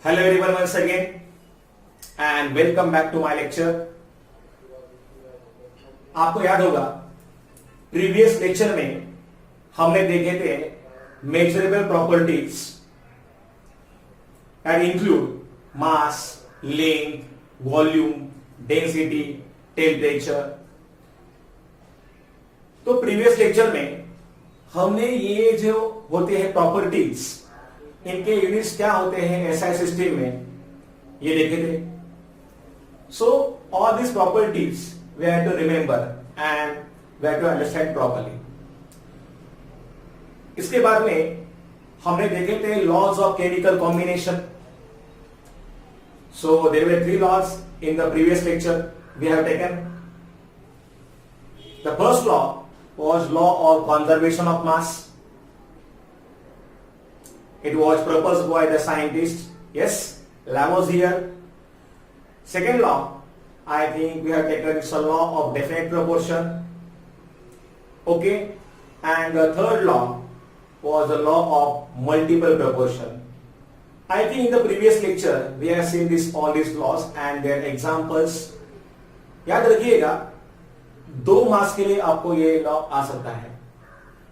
Hello everyone once again and welcome back to my lecture. आपको याद होगा previous lecture में हमने देखे थे measurable properties that include mass, length, volume, density, temperature. तो प्रीवियस लेक्चर में हमने ये जो होते हैं प्रॉपर्टीज, इनके यूनिट्स क्या होते हैं एसआई सिस्टम में, ये देखे थे. So all this properties we have to remember and we have to understand properly. इसके बाद में हमने देखे थे laws of chemical combination. So there were three laws in the previous lecture we have taken. The first law was law of conservation of mass. It was proposed by the scientist, yes, Lavoisier. Second law, I think we have taken, it's a law of definite proportion. Okay, and the third law was the law of multiple proportion. I think in the previous lecture we have seen all these laws and their examples. याद रखिएगा, दो मास के लिए आपको ये law आ सकता है.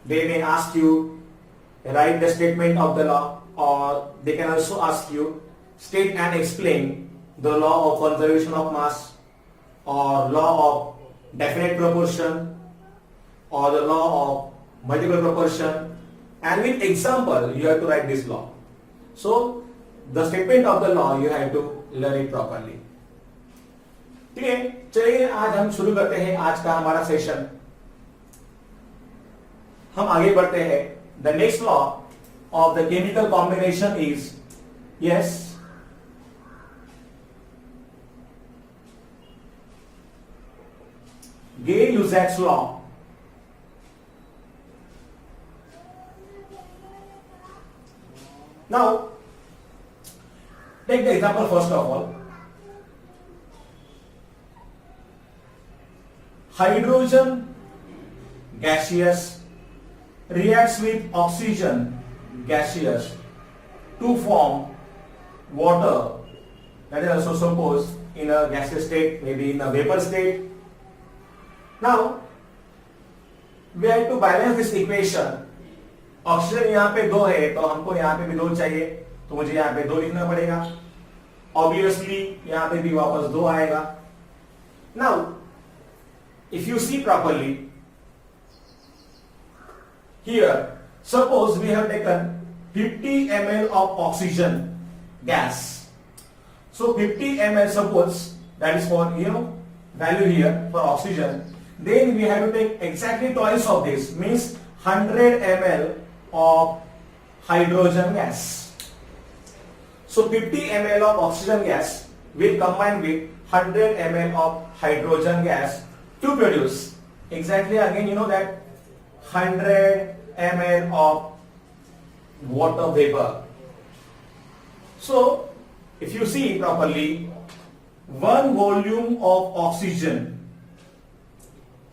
They may ask you write the statement of the law और they can also ask you state and explain the law of conservation of mass और लॉ ऑफ डेफिनेट प्रोपोर्शन और the law of multiple proportion and with example you have to write this law. So the statement of the law you have to learn it properly. ठीक है, चलिए आज हम शुरू करते हैं आज का हमारा सेशन. हम आगे बढ़ते हैं. The next law of the chemical combination is yes Gay-Lussac's law. Now take the example first of all. Hydrogen gaseous reacts with oxygen gaseous to form water, that is also supposed in a gaseous state, maybe in a vapor state. Now we have to balance this equation. Oxygen यहाँ पे 2 है तो हमको यहाँ पे भी 2 चाहिए, तो मुझे यहाँ पे 2 लिखना पड़ेगा. ऑब्वियसली यहाँ पे भी वापस 2 आएगा. Now if you see properly here, suppose we have taken 50 ml of oxygen gas. So 50 ml, suppose that is for value here for oxygen, then we have to take exactly twice of this, means 100 ml of hydrogen gas. So 50 ml of oxygen gas will combine with 100 ml of hydrogen gas to produce exactly again that 100 ml of water vapor. So if you see properly, 1 volume of oxygen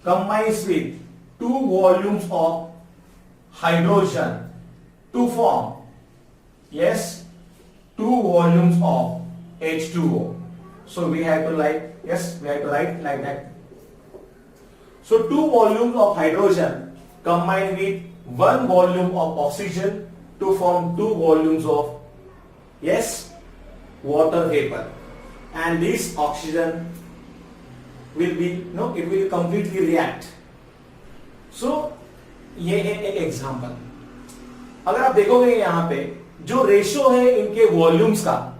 combines with 2 volumes of hydrogen to form 2 volumes of H2O. So we have to write like that. So 2 volumes of hydrogen combine with 1 volume of oxygen to form 2 volumes of water vapor, and this oxygen will be it will completely react. So ये है एक example. अगर आप देखोगे यहाँ पे जो ratio है इनके वॉल्यूम्स का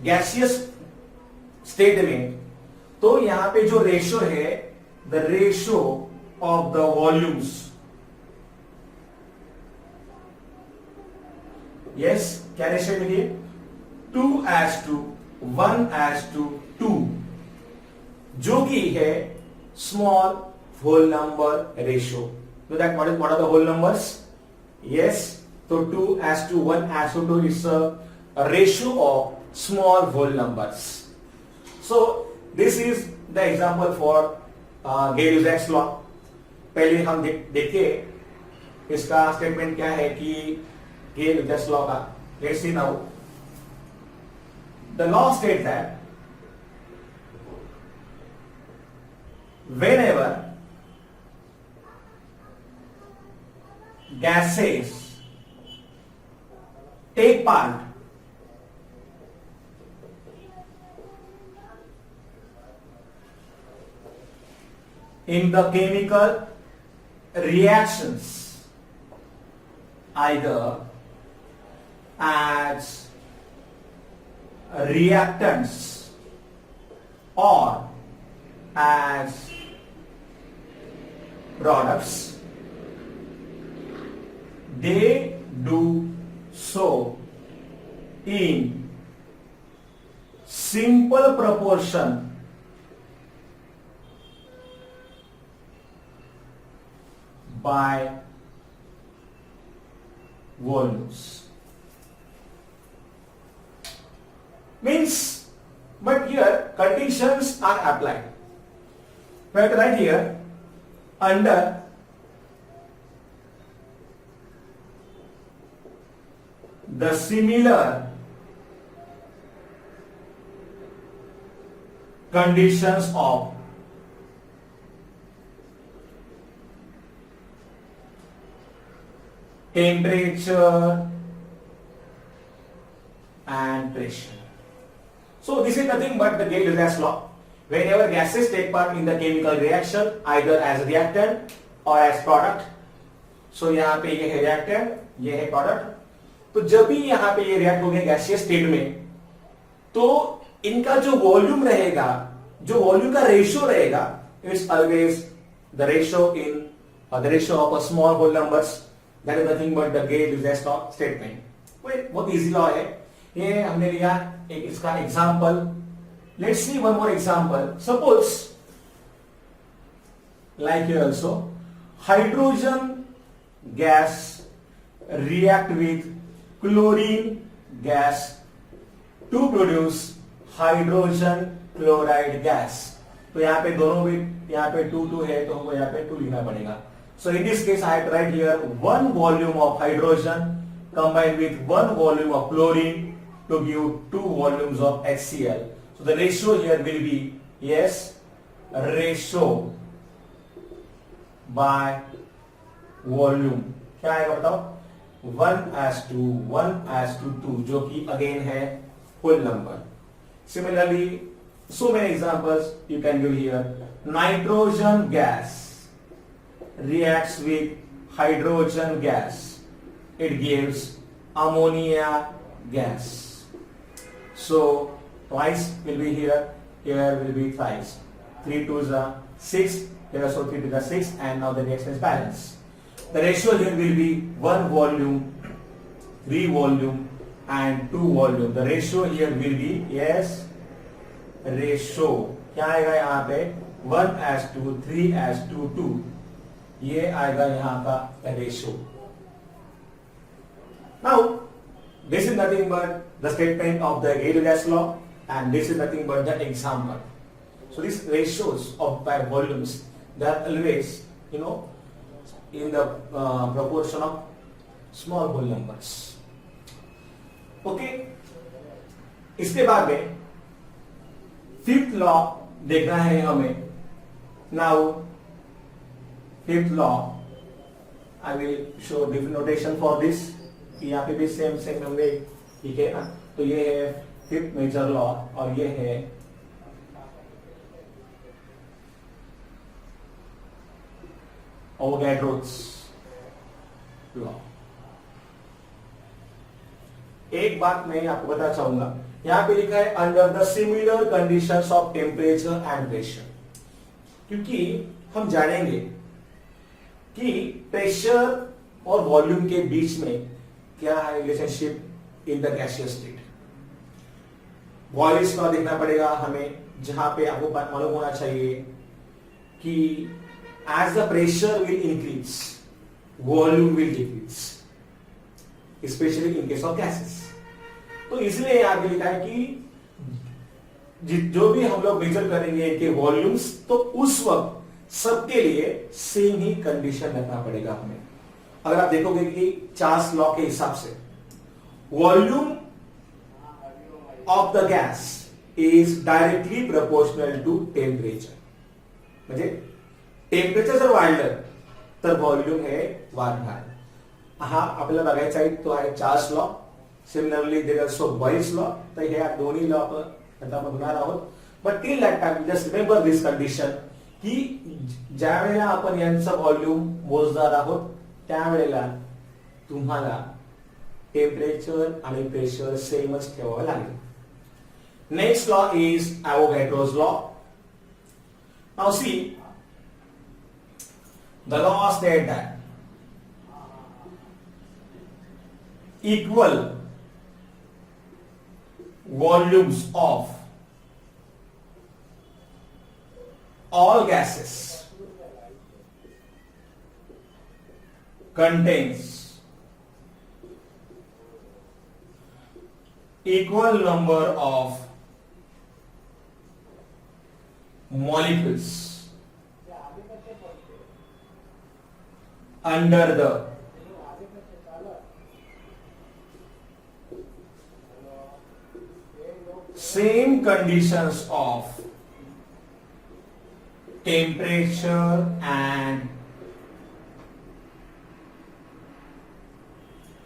गैसियस स्टेट में, तो यहाँ पे जो रेशो है the ratio of the volumes, क्या रेशियो मिली? 2:1:2, जो कि है small whole number ratio. So that what are the whole numbers? So 2:1:2 is a ratio of small whole numbers. So this is the example for Gay-Lussac's law. पहले हम देखिए इसका statement क्या है कि Gay-Lussac's law का. Let's see now. the law states that whenever gases take part in the chemical reactions, either as reactants or as products, they do so in simple proportion by volumes. Means, but here conditions are applied. We have to write here under the similar conditions of temperature and pressure. So this is nothing but the Gay-Lussac's law. Whenever gases take part in the chemical reaction, either as reactant or as product. So यहाँ पे ये है reactant, ये है product. तो जब भी यहाँ पे ये react हो गए gaseous state में, तो इनका जो volume रहेगा, जो volume का ratio रहेगा, it's always the ratio in the ratio of a small whole numbers. That is nothing but the Gay-Lussac's law statement. बहुत easy law है. ये हमने लिया एक इसका example. Let's see one more example. Suppose, like here also, hydrogen gas react with chlorine gas to produce hydrogen chloride gas. तो यहाँ पे दोनों भी यहाँ पे 2 है तो हमको यहाँ पे 2 लिखना पड़ेगा. So in this case I have to write here 1 volume of hydrogen combined with 1 volume of chlorine to give 2 volumes of HCl. So the ratio here will be, yes, ratio by volume. क्या आएगा बताओ? 1:1:2 जो कि again है whole number. Similarly, so many examples you can give here. Nitrogen gas reacts with hydrogen gas. It gives ammonia gas. So twice will be here, here will be thrice. 3 2s are 6, here also 3 2s are 6, and now the reaction is balanced. The ratio here will be 1 volume, 3 volume and 2 volume. The ratio here will be, yes, ratio. क्या आएगा यहाँ पे? 1:2, 3:2, 2. ये आएगा यहाँ का ratio. Now, this is nothing but the statement of the Gay-Lussac's law, and this is nothing but the example. So these ratios of by volumes, they are always, in the proportion of small whole numbers. Okay. इसके बाद में fifth law देखना है हमें. Now, fifth law, I will show different notation for this. यहाँ पे भी same हमने, ठीक है ना. तो ये है फिफ्थ मेजर लॉ और ये है Avogadro's लॉ. एक बात मैं आपको बताना चाहूंगा, यहाँ पे लिखा है under the similar conditions of temperature and pressure, क्योंकि हम जानेंगे कि प्रेशर और वॉल्यूम के बीच में क्या है relationship in the gaseous state. Boyle's law देखना पड़ेगा हमें, जहां पे आपको मालूम होना चाहिए कि as the pressure will increase volume will decrease, specially in case of gases. तो इसलिए यहां पे लिखा है कि जो भी हम लोग मेजर करेंगे इनके वॉल्यूम्स, तो उस वक्त सबके लिए सेम ही कंडीशन रखना पड़ेगा हमें. अगर आप देखोगे कि चार्ल्स लॉ के हिसाब से volume of the gas is directly proportional to temperature. म्हणजे टेम्परेचर जर वाढलं तर व्हॉल्यूम हे वाढणार. हा आपल्याला बघायचा आहे, तो आहे Charles law. Similarly there also Boyle's law. तर हे दोन्ही लॉ आपण आता बघणार आहोत. But till that time just remember this condition की ज्या वेळेला आपण यांचं व्हॉल्यूम मोजणार आहोत त्यावेळेला तुम्हाला टेम्परेचर आणि प्रेशर सेमच ठेवावं लागेल. Next law is Avogadro's law. Now see, the law states that equal volumes of all gases contains equal number of molecules under the same conditions of temperature and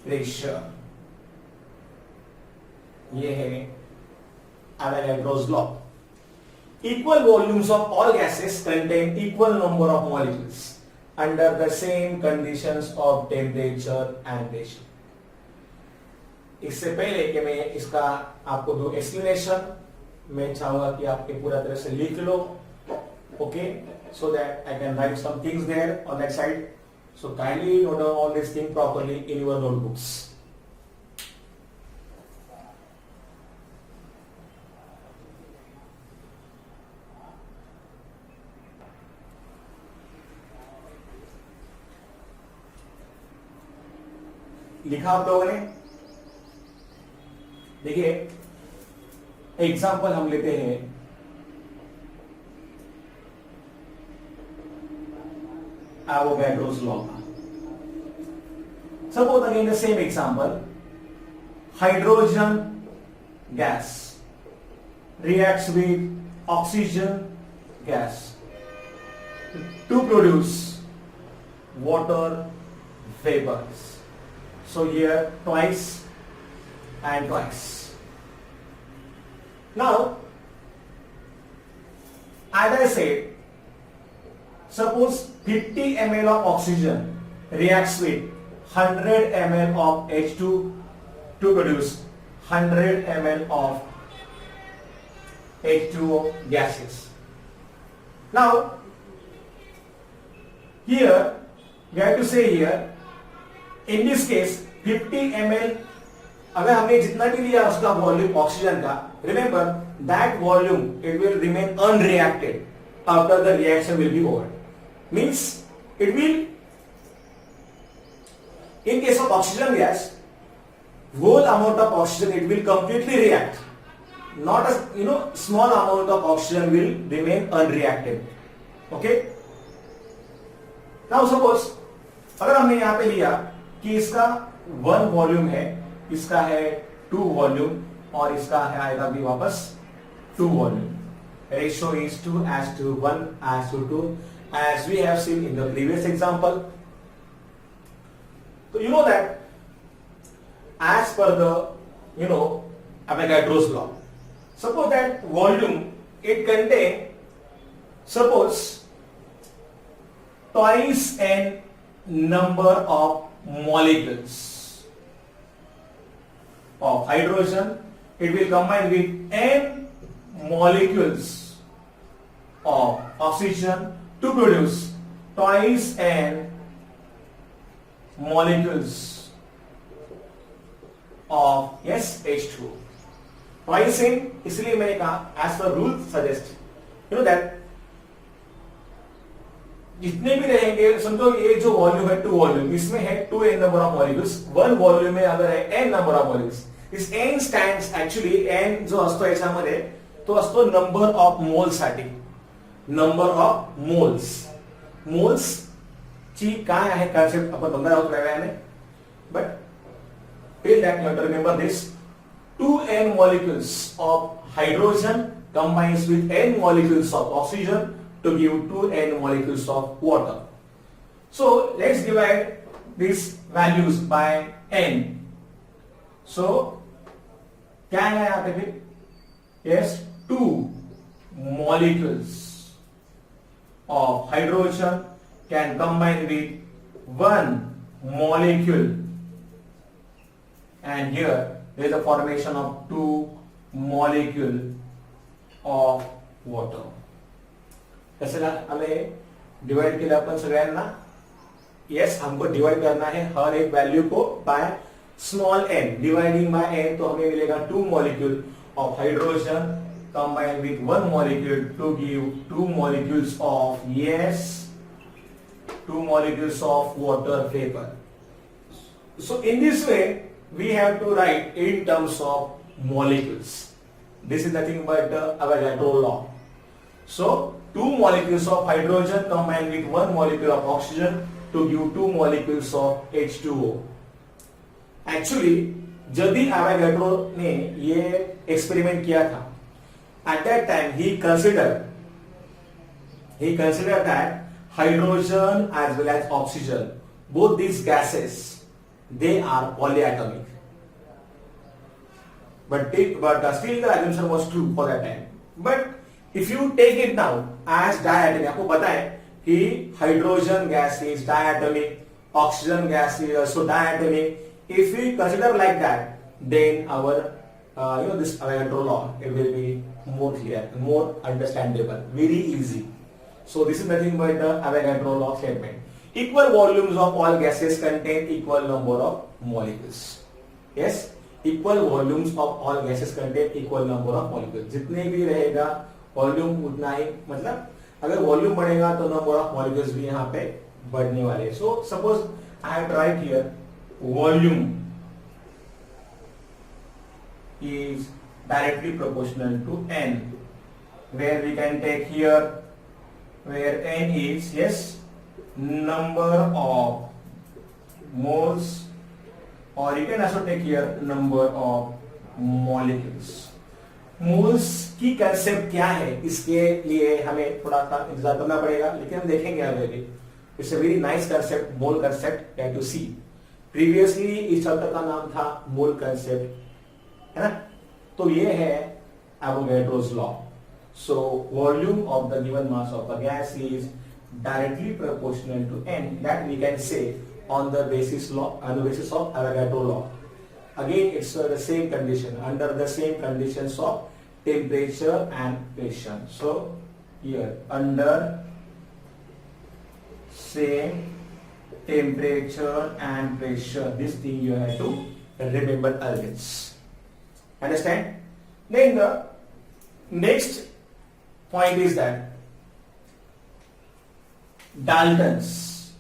pressure. ये है Avogadro's law. Equal volumes of all gases contain equal number of molecules under the same conditions of temperature and pressure. इससे पहले कि मैं इसका आपको दो explanation, मैं चाहूंगा कि आप पूरा तरह से लिख लो. Okay, so that I can write some things there on that side. So kindly note down all these things properly in your notebooks. लिखा आप लोगों ने? देखिए एग्जाम्पल हम लेते हैं. Avogadro's law. Suppose again the same example. Hydrogen gas reacts with oxygen gas to produce water vapors. So here twice and twice. Now, as I said, suppose 50 ml of oxygen reacts with 100 ml of H2 to produce 100 ml of H2O gases. Now, here we have to say here, in this case 50 ml अगर हमने जितना भी लिया उसका volume oxygen का, remember that volume it will remain unreacted after the reaction will be over. Means it will, in case of oxygen gas, whole amount of oxygen it will completely react. Not a small amount of oxygen will remain unreacted. Okay. Now suppose अगर हमने यहाँ पे लिया कि इसका 1 volume है, इसका है 2 वॉल्यूम और इसका है आएगा भी वापस 2 volume. Ratio is 2:1:2 as we have seen in the previous example. So you know that as per the Avogadro's law, suppose that volume it contain, suppose twice n number of molecules of hydrogen. It will combine with n molecules of oxygen to produce twice n molecules of H2O. Twice n, इसलिए मैंने कहा as per rule suggest, you know that जितने भी रहेंगे, समझो ये जो volume है 2 वॉल्यूम, इसमें है 2n number of molecules. 1 volume में अगर है n नंबर ऑफ मॉलिक्यूल्स, इस n स्टँड्स ऍक्च्युअली n जो असतो याच्यामध्ये तो असतो नंबर ऑफ मोल्स साठी. नंबर ऑफ मोल्स ची काय आहे कॉन्सेप्ट आपण बघणार आहोत वेळाने. But till that you have to remember this. 2n molecules of hydrogen combines with n molecules of oxygen to give 2n molecules of water. So let's divide these values by n. So क्या है यहाँ पे फिर? Yes, 2 molecules of hydrogen can combine with 1 molecule, and here there is a formation of 2 molecule of water. कैसे हमें divide केलं आपण सगळ्यांना? यस, हमको डिवाइड करना है हर एक वैल्यू को by small n. Dividing by n तो हमें मिलेगा 2 molecule of hydrogen combined with 1 molecule to give 2 molecules of, yes, 2 molecules of water vapor. So in this way we have to write in terms of molecules. This is nothing but Avogadro law. So 2 molecules of hydrogen combined with 1 molecule of oxygen to give 2 molecules of H2O. Actually जब भी Avogadro ने ये experiment किया था, at that time he considered that hydrogen as well as oxygen, both these gases, they are polyatomic. But still the assumption was true for that time. But if you take it now as diatomic, आपको पता है कि hydrogen gas is diatomic, oxygen gas is also diatomic. If we consider like that, then our this Avogadro law, it will be more clear, more understandable, very easy. So this is nothing but the Avogadro law statement. Equal volumes of all gases contain equal number of molecules. Yes, equal volumes of all gases contain equal number of molecules. जितने भी रहेगा volume उतना ही, मतलब अगर volume बढ़ेगा तो number of molecules भी यहाँ पे बढ़ने वाले. So suppose I have right here volume is directly proportional to n, where we can take here where n is, yes, number of moles, or you can also take here number of molecules. Moles की concept क्या है, इसके लिए हमें थोड़ा सा इंतजार करना पड़ेगा, लेकिन हम देखेंगे आगे. It's a very nice concept, mole concept that you see. Previously इस चैप्टर का नाम था मोल कंसेप्ट, है ना. तो ये है Avogadro's law. So volume of the given mass of a gas is directly proportional to n. That we can say on the basis of Avogadro law. Again, it's the same condition, under the same conditions of temperature and pressure. So here under same temperature and pressure, this thing you have to remember always. Understand? Then the next point is that Dalton's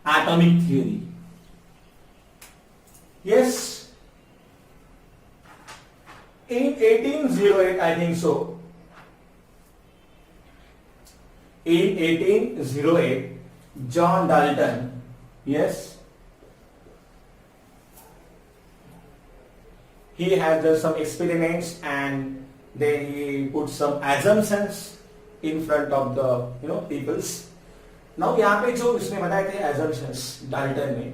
atomic theory. Yes, in 1808, I think so. In 1808, John Dalton, yes, he has done some experiments and then he put some assumptions in front of the peoples. Now यहाँ पे जो उसने बताए थे assumptions Dalton ने,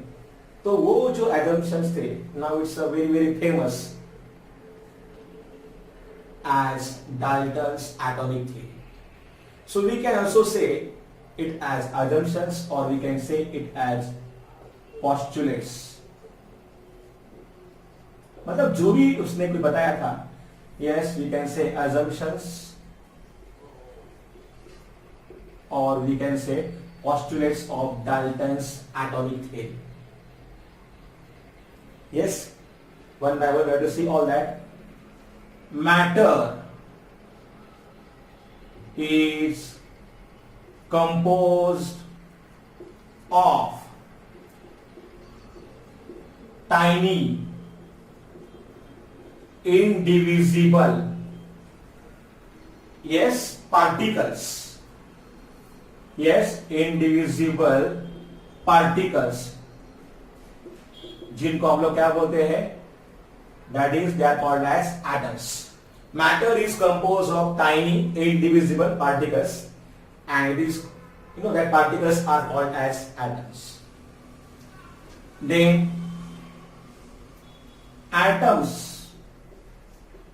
तो वो जो assumptions थे, now it's a very very famous as Dalton's atomic theory. So we can also say it as assumptions, or we can say it as postulates. मतलब जो भी उसने कुछ बताया था, yes, we can say assumptions, or we can say postulates of Dalton's atomic theory. Yes, one by one we have to see all that. Matter is composed of tiny, indivisible, yes, particles. Yes, indivisible particles, जिनको हम लोग क्या बोलते हैं, that is they are called as atoms. Matter is compose of tiny indivisible particles and it is, that particles are called as atoms. Then atoms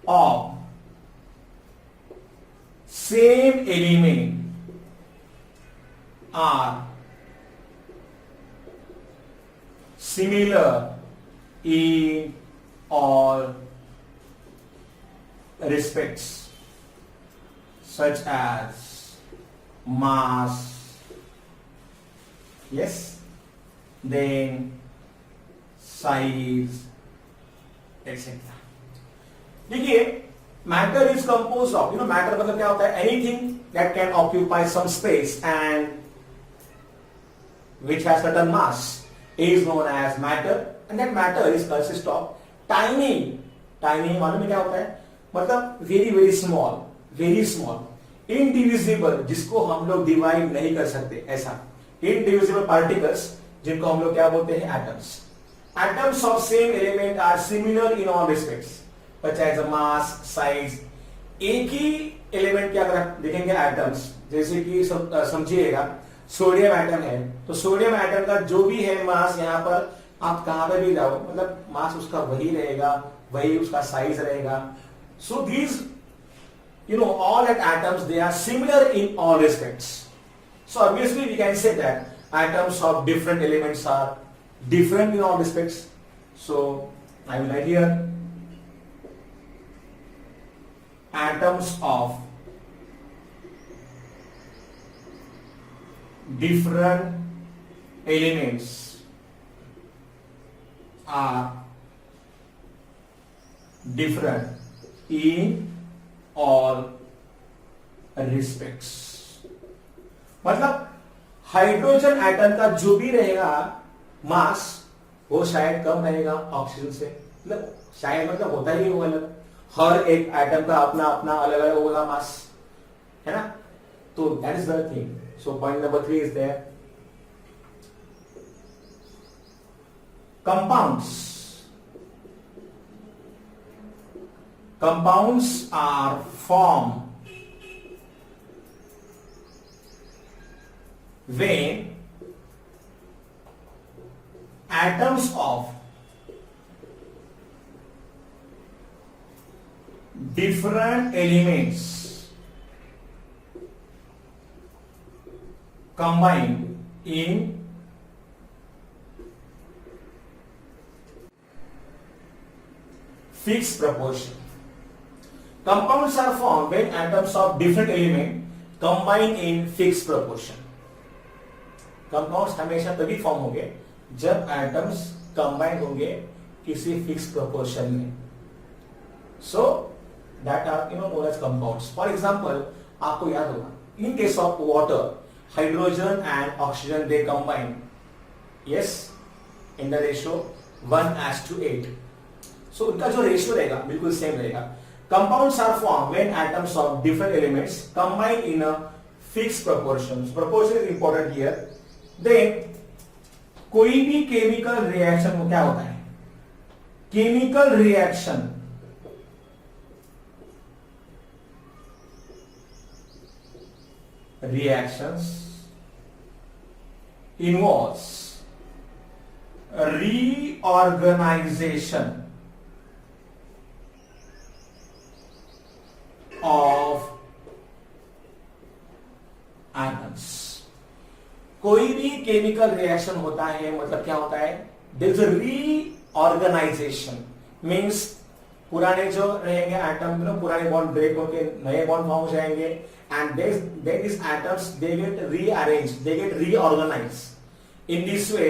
of same element are similar in all respects, such as mass, yes, then size, etc. देखिए, matter is compose of, matter मतलब क्या होता है, anything that can occupy some space and which has certain mass is known as matter, and that matter is consist of tiny मालूम है क्या होता है, मतलब वेरी स्मॉल, इनडिविजिबल, जिसको हम लोग डिवाइड नहीं कर सकते, ऐसा इनडिविजिबल पार्टिकल्स, जिनको हम लोग क्या बोलते हैं, atoms. Atoms of same element are similar in all respects, such as mass, size. एक ही एलिमेंट क्या देखेंगे एटम्स, जैसे कि समझिएगा सोडियम एटम है, तो सोडियम एटम का जो भी है मास, यहाँ पर आप कहां पे भी जाओ, मतलब मास उसका वही रहेगा, वही उसका साइज रहेगा. So these all that atoms, they are similar in all respects. So obviously we can say that atoms of different elements are different in all respects. So I will write here atoms of different elements are different in all respects. मतलब hydrogen atom का जो भी रहेगा मास, वो शायद कम रहेगा oxygen से, मतलब शायद मतलब होता ही होगा अलग, हर एक एटम का अपना अपना अलग अलग होगा मास, है ना. तो that is the thing. So point number 3 is there. Compounds are formed when atoms of different elements combine in fixed proportion. Compounds are formed when atoms of different element combine in fixed proportion. Compounds हमेशा तभी form होंगे जब atoms combine होंगे किसी fix proportion में. So that are known as compounds. For example, आपको याद होगा, in case of water, hydrogen and oxygen they combine, yes, in the ratio 1:8. So उनका जो रेशियो रहेगा बिल्कुल सेम रहेगा. Compounds are formed when atoms of different elements combine in a fixed proportion. Proportion is important here. Then कोई भी chemical reaction को क्या होता है, chemical reaction reactions involves reorganization of atoms. कोई भी केमिकल रिएक्शन होता है, मतलब क्या होता है, there is a reorganisation, means पुराने जो रहेंगे एटम, पुराने बॉन्ड ब्रेक होके नए बॉन्ड फॉर्म हो जाएंगे, and then this atoms they get rearranged, they get reorganised. In this way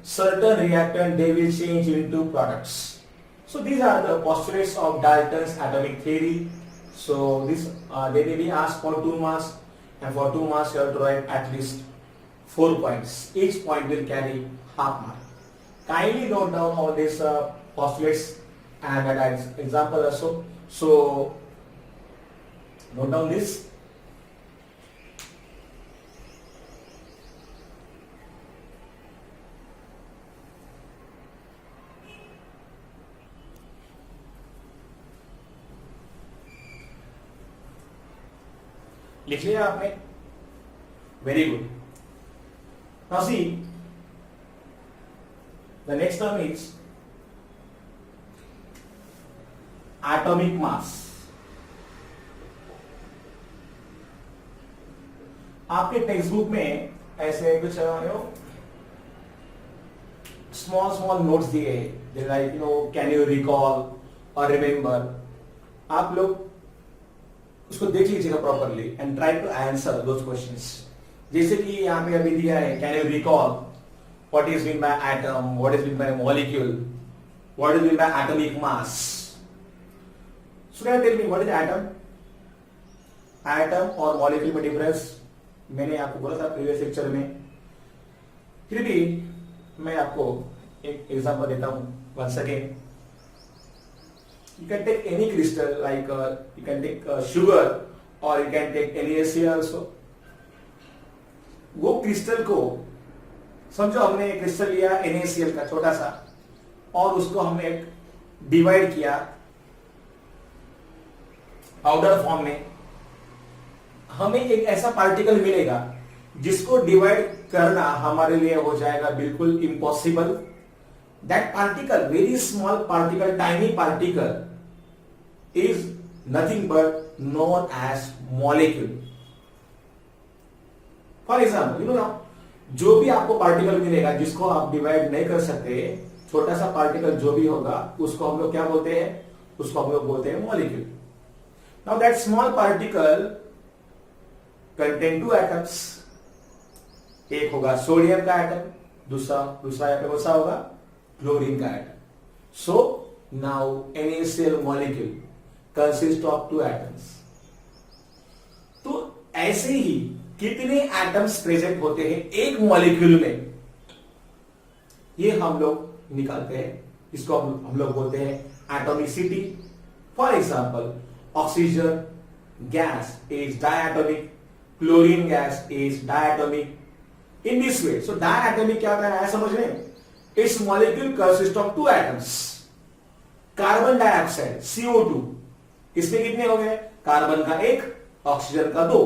certain reactant they will change into products. So these are the postulates of Dalton's atomic theory. So this they may be asked for 2 marks, and for 2 marks you have to write at least 4 points. Each point will carry half mark. Kindly note down all these postulates and that example also. So note down this. लिख लिया आपने? Very good. Now see the next term is atomic mass. आपके text book में ऐसे कुछ small notes दिए हैं, like can you recall और रिमेंबर. आप लोग उसको देख लीजिएगा properly and try to answer those questions. जैसे कि यहाँ पे अभी दिया है, can you recall what is mean by atom, what is mean by molecule, what is mean by atomic mass. So can tell me what is atom. Atom और molecule में difference मैंने आपको बोला था प्रीवियस लेक्चर में, फिर भी मैं आपको एक एग्जांपल देता हूं once again. You can take any crystal like you can take sugar or you can take NaCl also. वो क्रिस्टल को समझो, हमने क्रिस्टल लिया NaCl का छोटा सा और उसको हमने डिवाइड किया पाउडर फॉर्म में. हमें एक ऐसा पार्टिकल मिलेगा जिसको डिवाइड करना हमारे लिए हो जाएगा बिल्कुल impossible. That particle, very small particle, tiny particle, is nothing but known as molecule. For example, जो भी आपको पार्टिकल मिलेगा जिसको आप डिवाइड नहीं कर सकते, छोटा सा पार्टिकल जो भी होगा उसको हम लोग क्या बोलते हैं? उसको हम लोग बोलते हैं molecule. Now that small particle contain two atoms. एक होगा सोडियम का एटम, दूसरा एटम कौन सा होगा? क्लोरीन का atom. So now NaCl molecule consists of two atoms. तो ऐसे ही कितने एटम्स प्रेजेंट होते हैं एक मॉलिक्यूल में, ये हम लोग निकालते हैं. इसको हम लोग बोलते हैं atomicity. For example, oxygen gas is diatomic, chlorine gas is diatomic. In this way, so diatomic क्या होता है समझ रहे हैं? Its molecule consists of two atoms. Carbon dioxide CO2, इसमें कितने हो गए? कार्बन का एक, ऑक्सीजन का दो,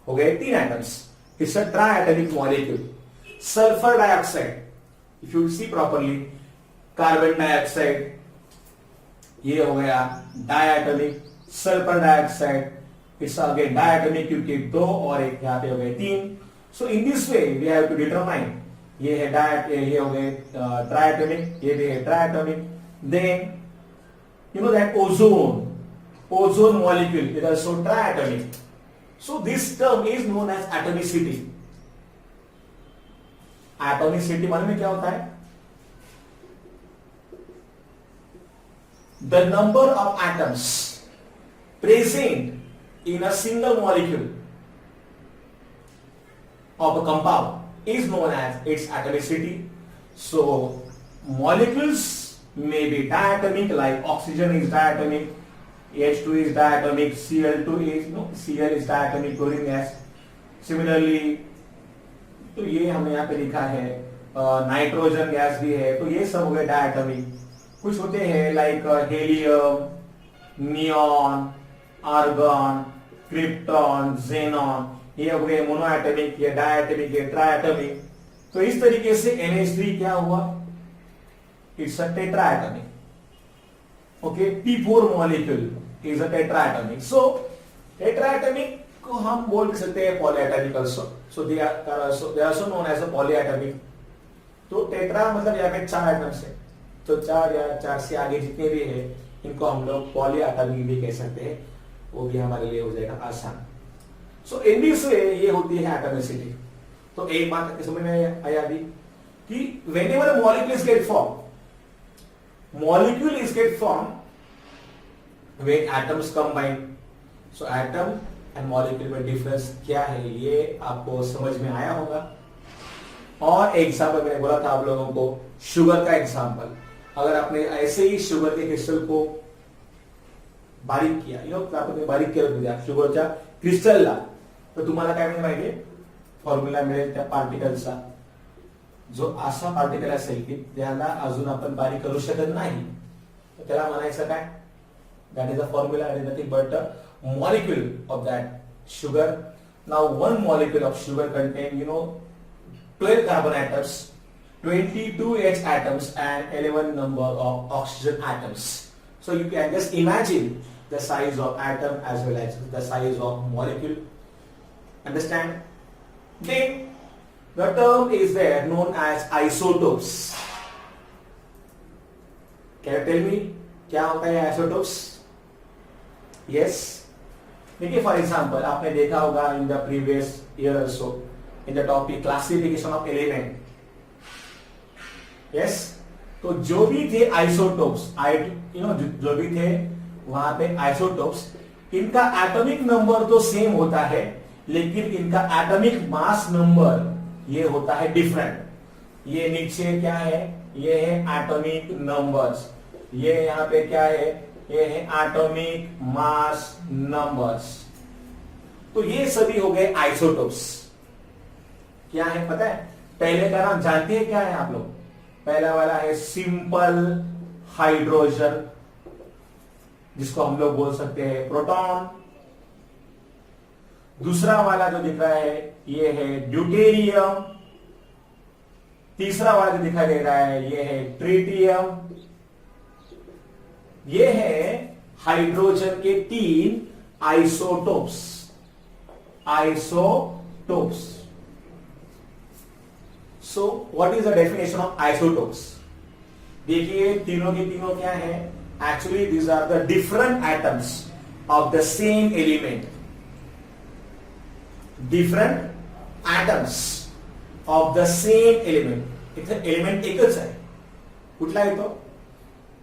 हो गए तीन atoms. It's a triatomic molecule. Sulphur dioxide, if you see properly, carbon dioxide ये हो गया diatomic. Sulphur dioxide it's again diatomic क्योंकि दो और एक यहां पे हो गए तीन. So in this way we have to determine, ये है ये हो गए ट्राइएटॉमिक, ये भी है triatomic. Then you know that ozone molecule is also triatomic. So this term is known as atomicity. Atomicity माने में क्या होता है? The number of atoms present in a single molecule of a compound is known as its atomicity. So molecules may be diatomic, like oxygen is diatomic, H2 is diatomic, Cl2 is Cl is diatomic, chlorine gas. Similarly, तो ये हमने यहाँ पे लिखा है nitrogen gas भी है, तो ये सब हो गए डायटोमिक. कुछ होते हैं like helium, neon, argon, krypton, xenon, ये हो गए मोनोएटॉमिक, ये डायटोमिक, ये ट्राइएटॉमिक. तो इस तरीके से NH3 क्या हुआ? It's a tetraatomic. Okay, P4 molecule is a tetraatomic. So tetraatomic को हम बोल सकते हैं polyatomic also. So they are also known as a polyatomic. तो टेट्रा मतलब यहाँ पे चार एटम्स है, तो चार या चार से आगे जितने भी है इनको हम लोग पॉलीएटॉमिक भी कह सकते हैं. वो भी हमारे लिए हो जाएगा आसान. सो इन दिस वे ये होती है एटॉमिसिटी. तो एक बात समझ में आया अभी कि whenever a molecule is get formed, molecule is get formed when atoms combine. So atom and molecule में डिफरेंस क्या है ये आपको समझ में आया होगा. और एग्जाम्पल मैंने बोला था आप लोगों को, शुगर का एग्जाम्पल. अगर आपने ऐसे ही शुगर के क्रिस्टल को बारीक किया, आपने बारीक केलं तुझ्या शुगरच्या क्रिस्टलला, तर तुम्हाला काय मिळेल माहिती? फॉर्म्युला मिळेल त्या पार्टिकलचा. जो असा पार्टिकल असेल की त्याला अजून आपण बारीक करू शकत नाही, त्याला म्हणायचं काय? That is a formula, is nothing but a molecule of that sugar. Now one molecule of sugar contain 12 carbon atoms, 22 H atoms and 11 number of oxygen atoms. So you can just imagine the size of atom as well as the size of molecule. Understand? Then the term is there known as isotopes. Can you tell me क्या होता है isotopes? Yes. देखिए for example आपने देखा होगा इन the previous year also in the topic classification of element. Yes. तो जो भी थे आइसोटोप्स जो भी थे वहां पे आइसोटोप्स, इनका एटॉमिक नंबर तो सेम होता है लेकिन इनका एटॉमिक मास नंबर ये होता है डिफरेंट. ये नीचे क्या है, ये है एटॉमिक नंबर्स. ये यहाँ पे क्या है, ये है एटॉमिक मास नंबर्स. तो ये सभी हो गए आइसोटोप्स. क्या है पता है? पहले का नाम जानते हैं क्या है आप लोग? पहला वाला है सिंपल हाइड्रोजन, जिसको हम लोग बोल सकते हैं प्रोटॉन. दूसरा वाला जो दिख रहा है ये है ड्यूटेरियम. तीसरा वाला जो दिखाई दे रहा है ये है ट्रिटियम. ये है हाइड्रोजन के 3 isotopes. Isotopes. So what is the definition of isotopes? देखिए तीनों के तीनों क्या है? Actually these are the different atoms of the same element. Different atoms of the same element. इथे एलिमेंट एकच आहे. कुठला आहे तो?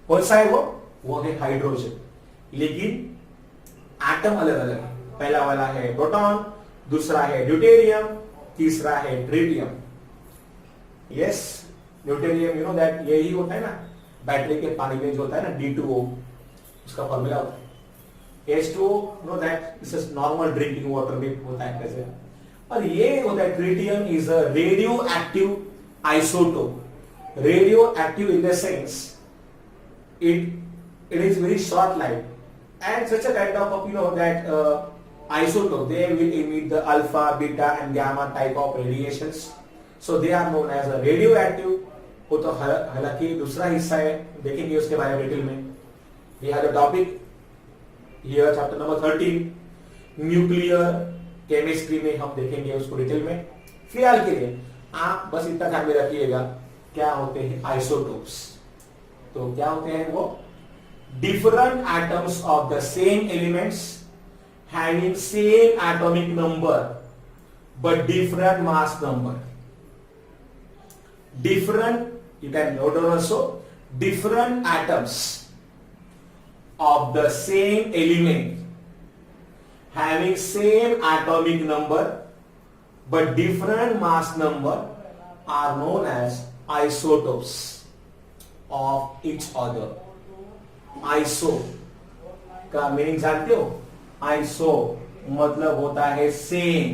कोणसा आहे वो है हाइड्रोजन. लेकिन एटम अलग अलग है. पहला वाला है प्रोटॉन, दूसरा है ड्यूटेरियम, तीसरा है tritium. Yes. Deuterium you know that यही होता है ना बैटरी के पानी में जो होता है ना D2O, उसका फॉर्मूला होता है H2O. Know that this is normal drinking water में होता है कैसे. और ये होता है tritium is a radio active isotope. Radio active in the sense it is very short life and such a kind of that isotope, they will emit the alpha, beta and gamma type of radiations, so they are known as a radioactive. वो तो हालांकि दूसरा हिस्सा है, देखेंगे उसके बारे में डिटेल में. We have a topic here chapter number 13 nuclear chemistry में हम देखेंगे उसको डिटेल में. फिलहाल के लिए आप बस इतना ध्यान में रखिएगा क्या होते हैं आइसोटोप्स. तो क्या होते हैं वो? different atoms of the same elements having same atomic number but different mass number. Different, you can note down also, different atoms of the same element having same atomic number but different mass number are known as isotopes of each other. Iso का meaning जानते हो? Iso मतलब होता है same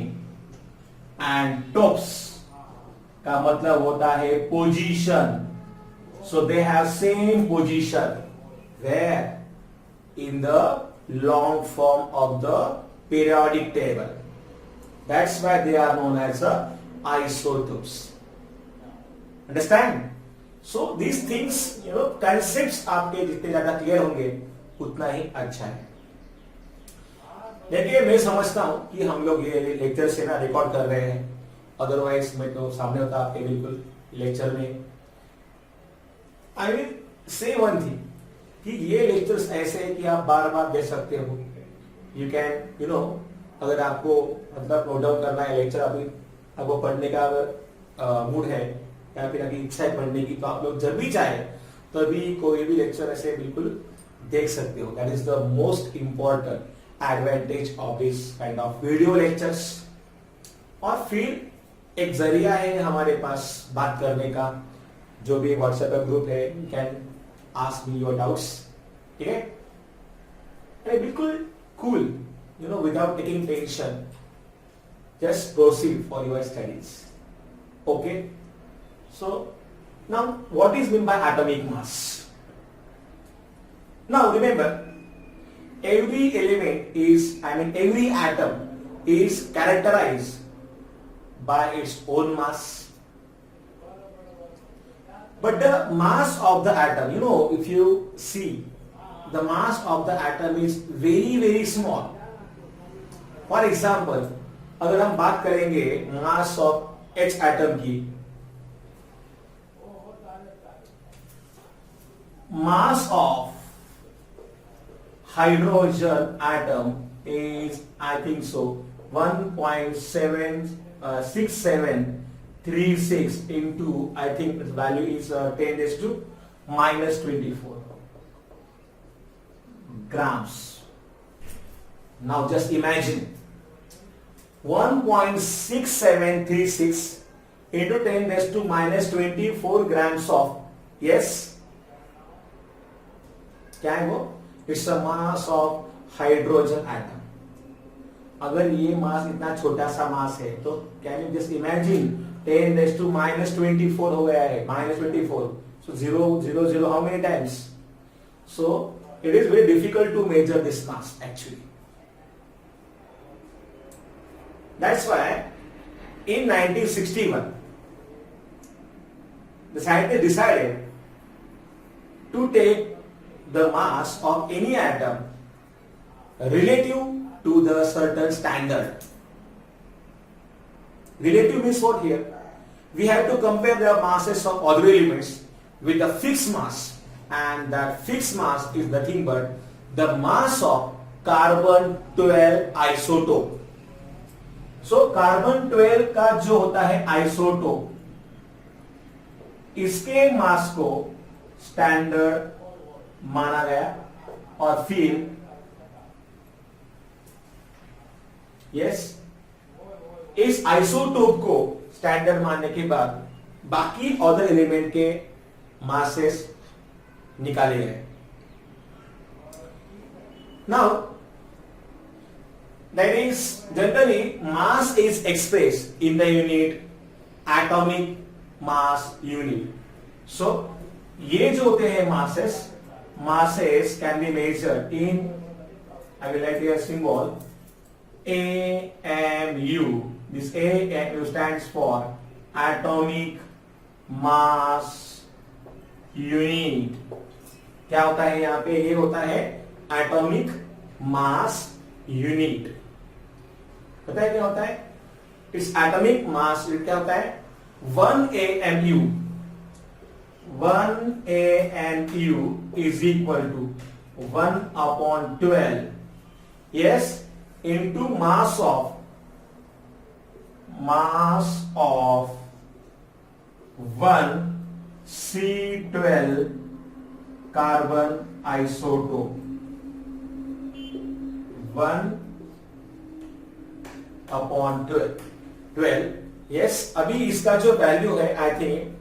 and topes का मतलब होता है position. So they have same position where in the long form of the periodic table. That's why they are known as isotopes. Understand? So these things, concepts आपके जितने ज्यादा क्लियर होंगे उतना ही अच्छा है. देखिए मैं समझता हूं कि हम लोग ये लेक्चर से ना रिकॉर्ड कर रहे हैं, अदरवाइज मैं तो सामने होता आपके बिल्कुल लेक्चर में. I will say one thing कि ये लेक्चर्स ऐसे है कि आप बार बार दे सकते हो. यू कैन अगर आपको मतलब नोट डाउन करना है लेक्चर, अभी आपको पढ़ने का अगर मूड है या फिर अभी इच्छा है पढ़ने की, तो आप लोग जब भी चाहे तभी कोई भी लेक्चर ऐसे बिल्कुल देख सकते हो. That is the most important advantage of this kind of video lectures. और फिर एक जरिया है हमारे पास बात करने का. जो भी व्हाट्सएप का ग्रुप है, you can ask me your doubts. ठीक है? बिल्कुल cool, without taking tension. Just proceed for your studies. Okay? So now what is meant by atomic mass? Now remember, every element is, every atom is characterized by its own mass. But the mass of the atom, you know, if you see, the mass of the atom is very very small. For example, अगर हम बात करेंगे mass of H atom की, mass of hydrogen atom is, I think so, 1.6736 into, I think the value is 10 raised to minus 24 grams. Now just imagine 1.6736 into 10 raised to minus 24 grams of, yes, क्या है वो? It's a mass of hydrogen atom. अगर ये mass इतना छोटा सा mass है तो can you just imagine 10 raise to minus 24 हो गया है, minus 24. So 0 0 0 how many times? So it is very difficult to measure this mass actually. That's why in 1961 the scientists decided to take the mass of any atom relative to the certain standard. Relative means what here? We have to compare the masses of other elements with the fixed mass, and that fixed mass is nothing but the mass of carbon 12 isotope. So carbon 12 का जो होता है isotope, इसके मास को standard माना गया और फिर यस इस आइसोटोप को स्टैंडर्ड मानने के बाद बाकी अदर एलिमेंट के मासेस निकाले गए. Now that is generally mass is expressed in the unit atomic mass unit. So ये जो होते हैं masses can be measured in, I will write here a symbol AMU. This AMU stands for atomic mass unit. क्या होता है यहाँ पे? ये होता है atomic mass unit. पता है क्या होता है? इस एटॉमिक मास यूनिट क्या होता है? 1 AMU. 1 AMU is equal to 1 upon 12, yes, into mass of 1 C12 carbon isotope. 1 upon 12. Yes, अभी इसका जो वैल्यू है, I think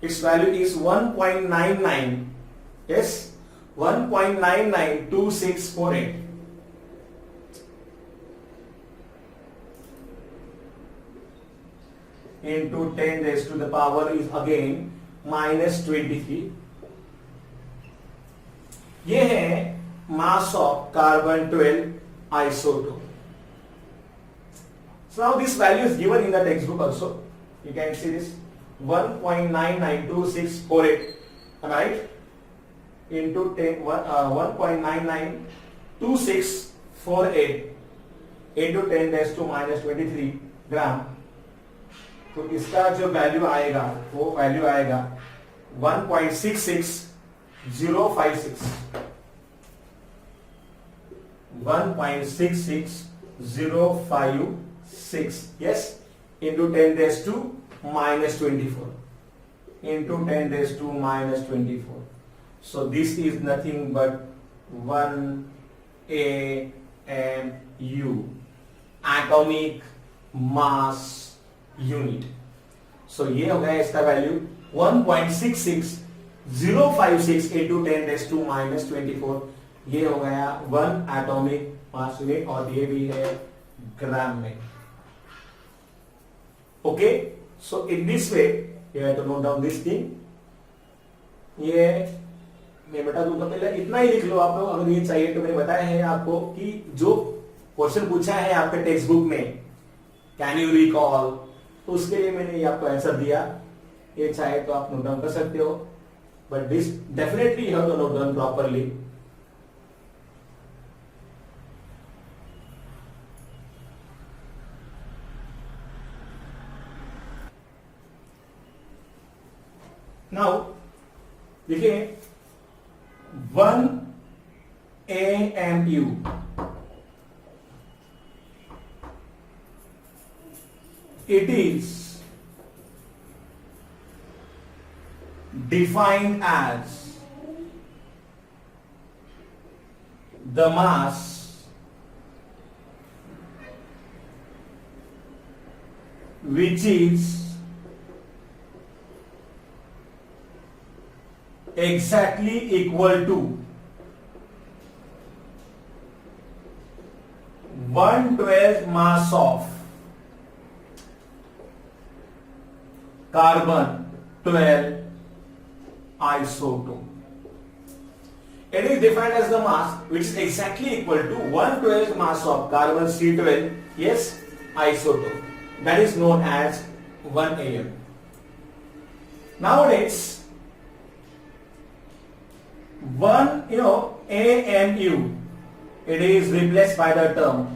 it's value is 1.99. yes, 1.992648 into 10 raised to the power is again minus 23. ये है mass of carbon 12 isotope. So now this value is given in the textbook also. You can see this 1.992648, right? Into 1.992648 into 10 raised to minus 23 ग्राम. तो इसका जो value आएगा वो value आएगा 1.66056. 1.66056, yes, into 10 raised to minus 24 into 10 raised to minus 24. So this is nothing but 1 AMU, atomic mass unit. So ये हो गया इसका value 1.66056 into 10 raised to minus 24. ये हो गया 1 एटॉमिक मास यूनिट और ये भी है ग्राम में. Okay, so in this way you have to note down this thing. ये मैं बता दूंगा, पहले इतना ही लिख लो आप लोग. अगर ये चाहिए तो मैंने बताया है आपको कि जो क्वेश्चन पूछा है आपके टेक्स्ट बुक में, कैन यू रिकॉल, तो उसके लिए मैंने ये आपको आंसर दिया। ये चाहे तो आप नोट डाउन कर सकते हो, but this definitely you have to note down properly. Now देखिए 1 AMU it is defined as the mass which is exactly equal to 1/12 mass of carbon 12 isotope. It is defined as the mass which is exactly equal to 1/12 mass of carbon C12, yes, isotope. That is known as 1 AM. Nowadays, 1 AMU, it is replaced by the term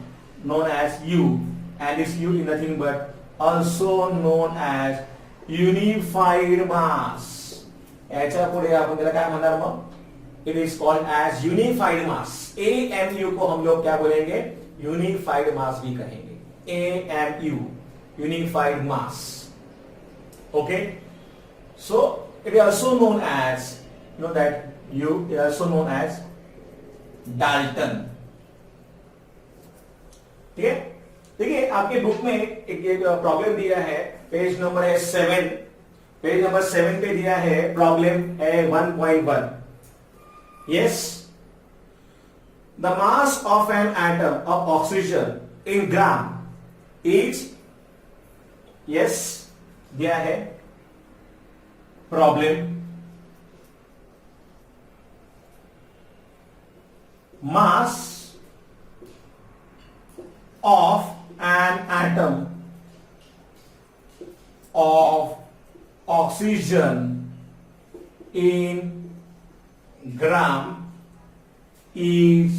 known as U, and this U is nothing but also known as unified mass. याच्या पुढे आपण त्याला काय म्हणणार मग? It is called as unified mass. AMU को हम लोग क्या बोलेंगे? Unified mass भी कहेंगे. AMU, unified mass. Okay? So it is also known as, you know that U is also known as Dalton. ठीक है? देखिए आपके बुक में एक प्रॉब्लम दिया है, पेज नंबर है 7, पेज नंबर 7 पे दिया है प्रॉब्लम है 1.1. Yes, the mass of an atom of oxygen in gram is, yes, दिया है problem, mass of an atom of oxygen in gram is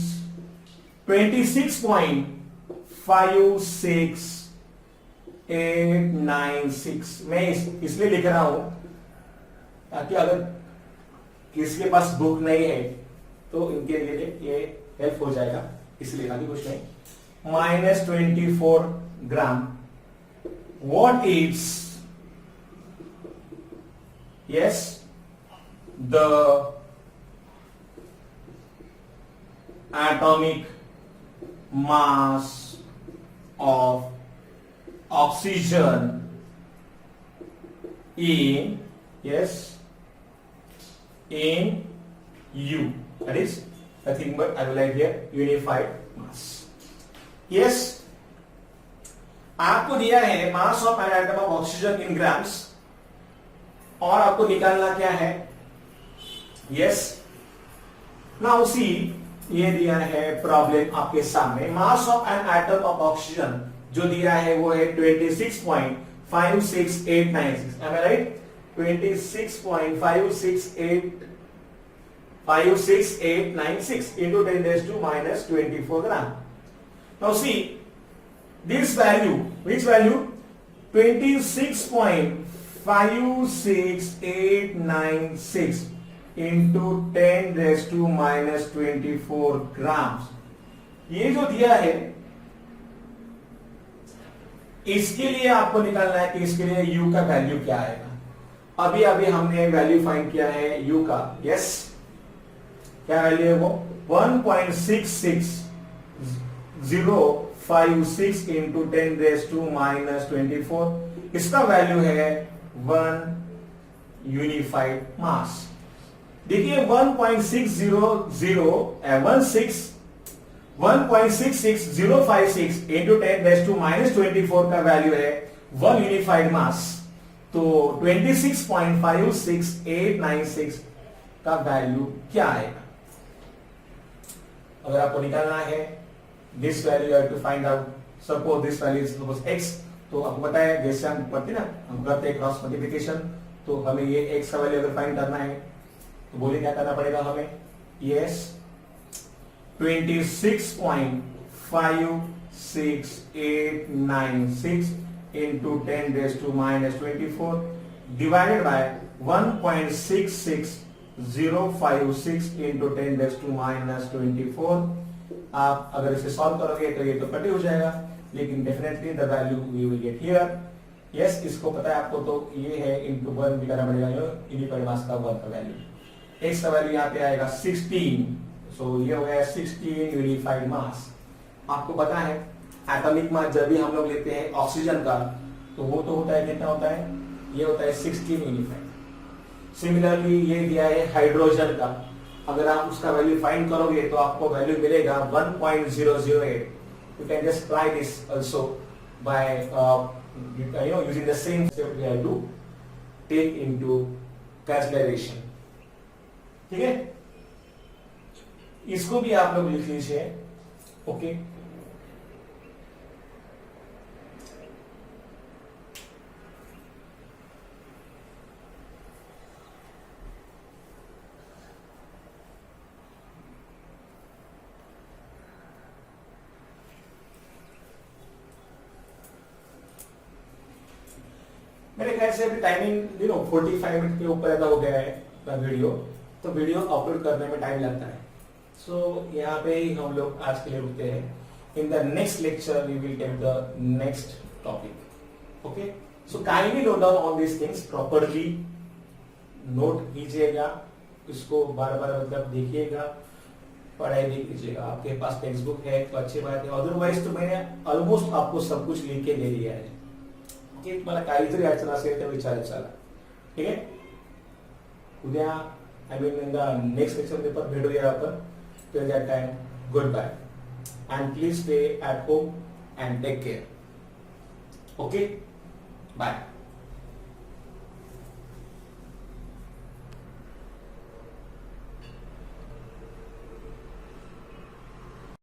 26.56896. मैं इसलिए लिख रहा हूं ताकि अगर किसी के पास बुक नहीं है तो इनके लिए ये हेल्प हो जाएगा, इसलिए अभी कुछ नहीं. -24 ग्राम. What is, yes, the atomic mass of oxygen in, yes, in U? That is nothing but I will write here unified mass. Yes, आपको दिया है mass of an atom of oxygen in grams, और आपको निकालना क्या है? Yes, now see, ये दिया है प्रॉब्लम आपके सामने. Mass of an atom of oxygen जो दिया है वो है 26.56896. M I right? 26.56896 into 10 raised to minus 24 gram. Now see this value, which value? 26.56896 into 10 raised to minus 24 grams. ये जो दिया है इसके लिए आपको निकालना है कि इसके लिए u का वैल्यू क्या आएगा. अभी अभी हमने वैल्यू फाइंड किया है u का. यस, क्या वैल्यू है वो? 1.66056 into 10 raised to minus 24. इसका वैल्यू है 1 यूनिफाइड मास. देखिए 1.66056 into 10 raised to minus 24 का वैल्यू है 1 यूनिफाइड मास. तो 26.56896 का वैल्यू क्या आएगा? अगर आपको निकालना है this value you have to find out, suppose this value is suppose x, तो आपको पता है जैसे हम पढ़ते ना, हम करते हैं क्रॉस मल्टीप्लिकेशन, तो हमें ये x का वैल्यू अगर फाइंड करना है तो बोलिए क्या करना पड़ेगा हमें, yes 26.56896 into 10 raised to minus 24 divided by 1.66056 into 10 raised to minus 24। आप अगर इसे सॉल्व करोगे तो ये तो कट हो जाएगा, लेकिन definitely the value we will get here. Yes, इसको पता है आपको, तो ये है इंटू 1 भी करना पड़ेगा, इनिक्वल मास का 1 का वैल्यू, x का वैल्यू यहाँ पे आएगा 16, सो ये हो गया 16 यूनिफाइड मास। आपको पता है एटॉमिक मास जब भी हम लोग लेते हैं ऑक्सीजन का, तो वो तो होता है कितना होता है, ये होता है 16 यूनिफाइड। सिमिलरली ये दिया है हाइड्रोजन का, अगर आप उसका वैल्यू फाइंड करोगे तो आपको वैल्यू मिलेगा 1.008। You can just try this also by using the same step we have to take into consideration. ठीक है, इसको भी आप लोग लिख लीजिए। ओके, मेरे ख्याल से अभी टाइमिंग 45 मिनट के ऊपर ऐसा हो गया है वीडियो, तो वीडियो अपलोड करने में टाइम लगता है। सो यहाँ पे ही हम लोग आज के लिए रुकते हैं। In the next lecture we will take the next topic. Okay, so kindly note down all these things, properly note कीजिएगा, इसको बार बार मतलब देखिएगा, पढ़ाई भी कीजिएगा। आपके पास टेक्स्ट बुक है तो अच्छी बात है, अदरवाइज तो मैंने ऑलमोस्ट आपको सब कुछ लिख के दे दिया है की तुम्हाला काही जरी अडचण असेल तर विचारायचं। ठीक आहे, उद्या I mean in the next lecture मध्ये पण भेटूया आपण। Till that time, good bye and please stay at home and take care. Okay, bye.